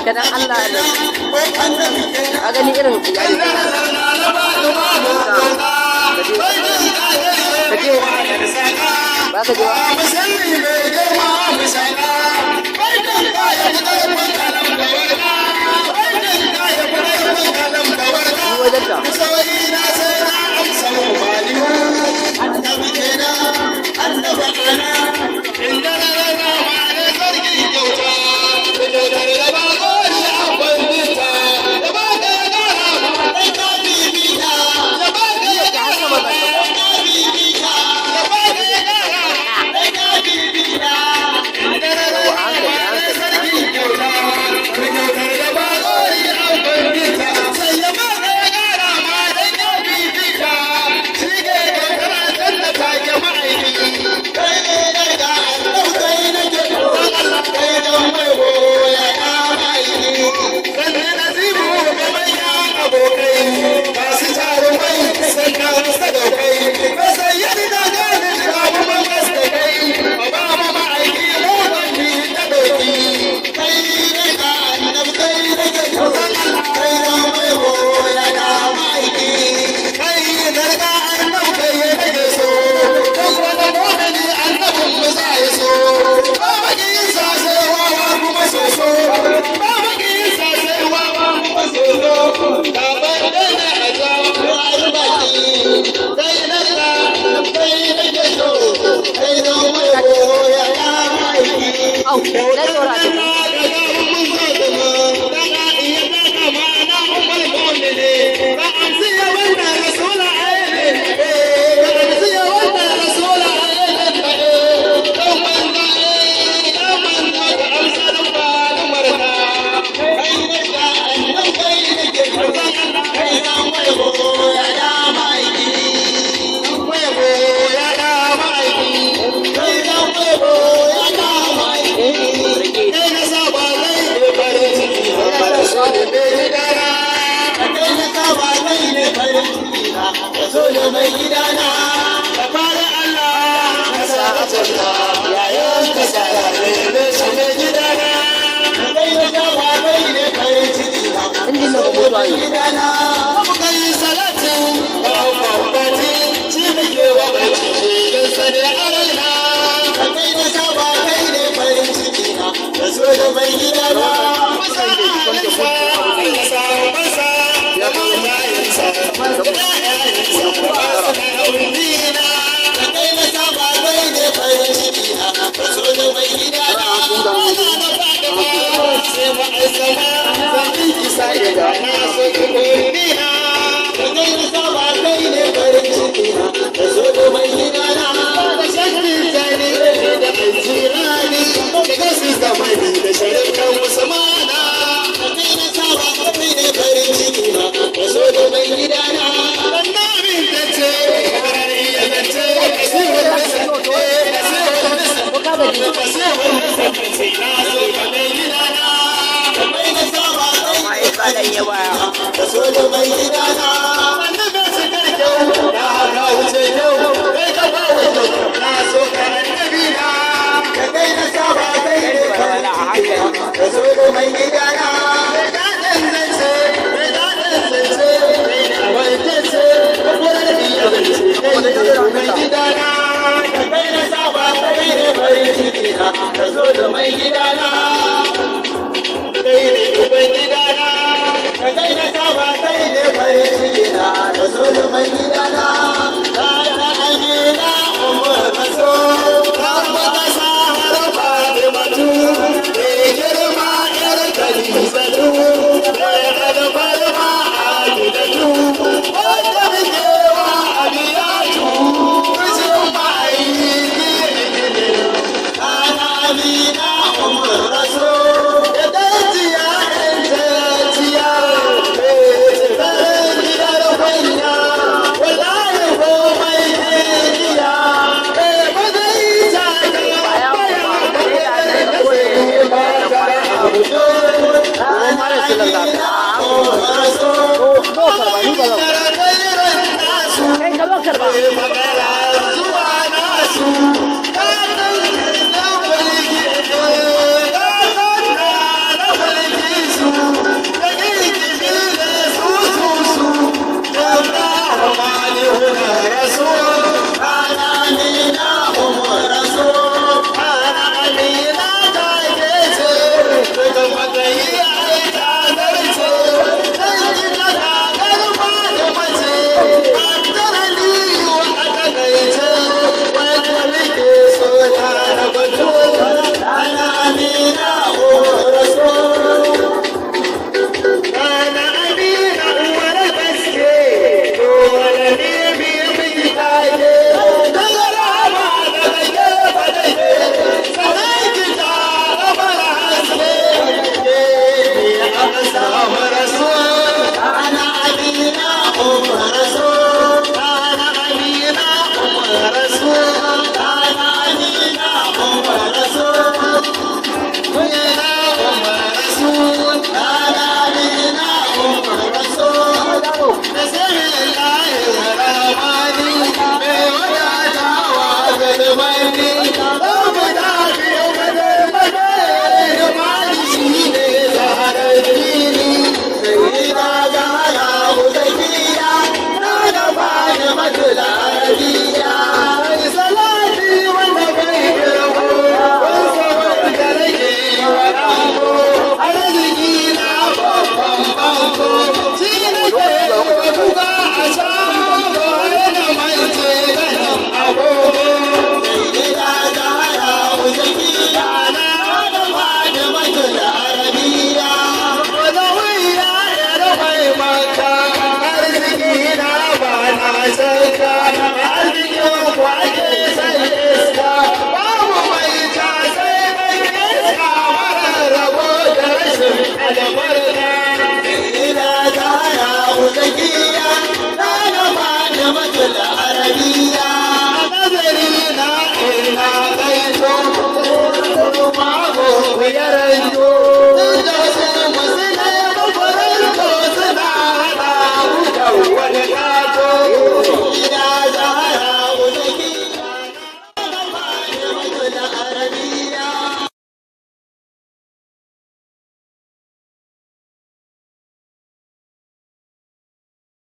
Kadang Allah agak ni irin jadi baka jiwa da mai gidana da fara Allah ka sa a janna yayin ka sa ne shi mai gidana kai da jawa kai ne kai ciki na mai gidana mu kai salatu ba babbati ci muke wa bace dan sane araina kai da jawa kai ne kai ciki na da so da mai gidana masa masa ya mama yansa da yayansa ba aurina kai da jawa kai ne kai ciki na da so da mai gidana sai ba sama zan ki sai da na so ki korina kai da jawa kai ne kai ciki na da so da mai gidana da shakki tani da ajirani da gasu zamani da sharifan musamana kai da jawa kai ne kai ciki na da so da mai gidana annabin da ce ya da ce sai wannan sai da so da mai gidana annabi su karke na ka wuce yau kai ka ba wuce na so ka annabi na ka kai na saba kai ne ka so da mai gidana da dan zance da wai tace ko da biya zance kai da mai gidana ka kai na saba kai ne farin ciki na ka so da mai gidana kai ne uban gidana ka kai na saba kai ne farin ciki na ka so da mai gidana ka da amina umar kaso ka baka sa harfa da matu ne girma yar kadisatu ne alfarma adilatu wanda muke wa abiyatu kujin ma'aiki kana amina umar kaso Arabiya,